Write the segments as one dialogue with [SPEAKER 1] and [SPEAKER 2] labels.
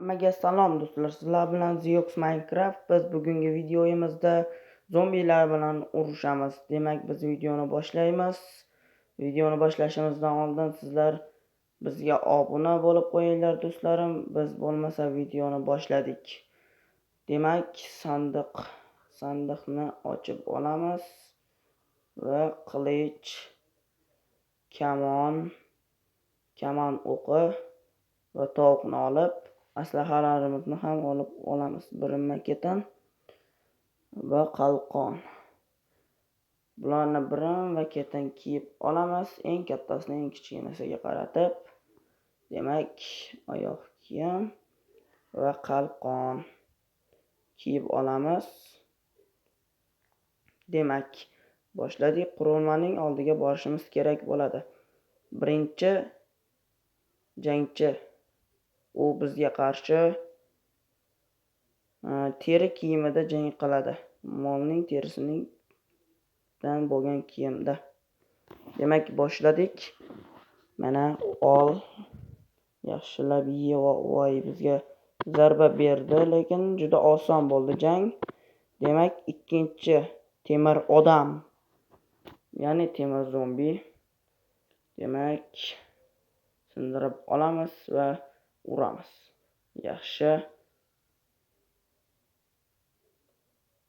[SPEAKER 1] Hammaga salom do'stlar. Sizlar bilan Ziox Minecraft. Biz bugungi videomizda zombilar bilan urushamiz. Demak, biz videoni boshlaymiz. Videoni boshlashimizdan oldin sizlar bizga obuna bo'lib qo'yinglar do'stlarim. Biz bo'lmasa videoni boshladik. Demak, sandiqni ochib olamiz va qilich, kamon o'qi va tovuqni olib, aslahalarimizni ham olib olamiz. Birinma-ketin va qalqon. Bularni birinma-ketin kiyib olamiz. Eng kattasini eng kichkinasiga qaratib, demak, oyoq kiyim va qalqon kiyib olamiz. Demak, boshladik. Qurilmaning oldiga borishimiz kerak bo'ladi. Birinchi jangchi u bizga qarshi teri kiyimida jang qiladi. Molning terisidan bo'lgan kiyimda. Demak, boshladik. Mana ol yaxshilab voy bizga zarba berdi, lekin juda oson bo'ldi jang. Demak, ikkinchi temir odam, ya'ni temir zombi. Demak, sindirib olamiz va uramiz. Yaxshi.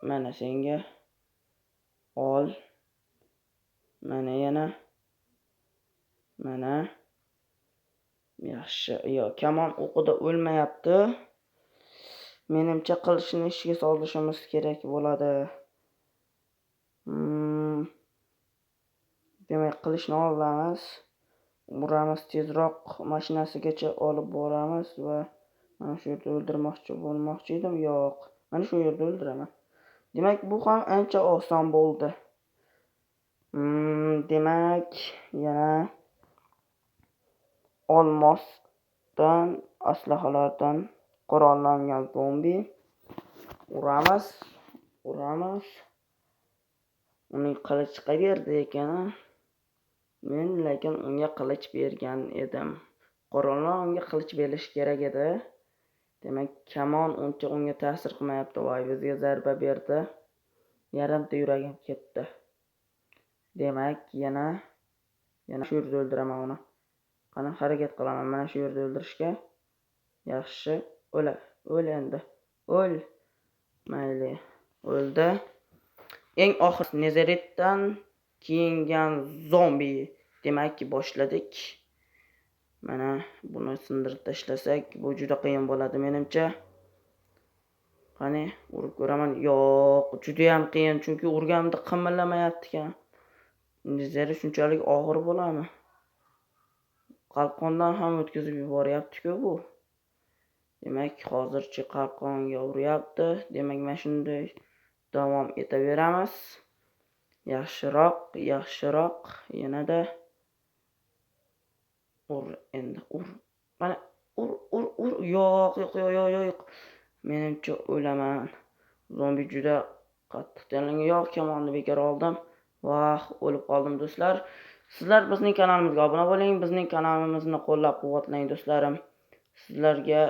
[SPEAKER 1] Mana senga ol. Mana yana. Mana. Yaxshi. Kamon o'qida o'lmayapti. Menimcha qilichni ishga solishimiz kerak bo'ladi. Demak, qilichni olamiz. Uramiz, tezroq mashinasigacha olib boramiz va mana shu yerda o'ldirmoqchi edim. Yo'q. Mana shu yerda o'ldiraman. Demak, bu ham ancha oson bo'ldi. Demak, yana olmosdan, aslahalardan qurollangan zombi. Uramiz. Uning qilichi qayerda ekan? Men lekin unga qilich bergan edim. Qurolni unga qilich berish kerak edi. Demak, kamon unga ta'sir qilmayapti. Voy, bizga zarba berdi. Yarimta yuragim ketdi. Demak, yana shu yerda o'ldiraman uni. Qani harakat qilaman mana shu yerda o'ldirishga. Yaxshi, o'l endi. O'l. Mayli, o'ldi. Eng oxir nezaritdan kiyingan zombi. Demak, boshladik. Mana buni sindirib tashlasak, bu juda qiyin bo'ladi menimcha. Qani, urib ko'raman. Yo'q, juda ham qiyin, chunki urganimda qimirlamayapti-kan. Nezarit shunchalik og'ir bo'ladimi? Qalqondan ham o'tkazib yuboryapti-ku bu. Demak, hozircha qalqonga uryapti. Demak, mana shunday davom etaveramiz. Yaxshiroq. Yanada ur endi, ur. Mana ur. Yo'q. Menimcha o'laman. Zombi juda qattiq tanlangan. Yo'q, kamonni bekor oldim. Vah, o'lib qoldim do'stlar. Sizlar bizning kanalimizga obuna bo'ling, bizning kanalimizni qo'llab-quvvatlang do'stlarim. Sizlarga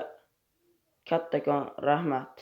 [SPEAKER 1] kattakon rahmat.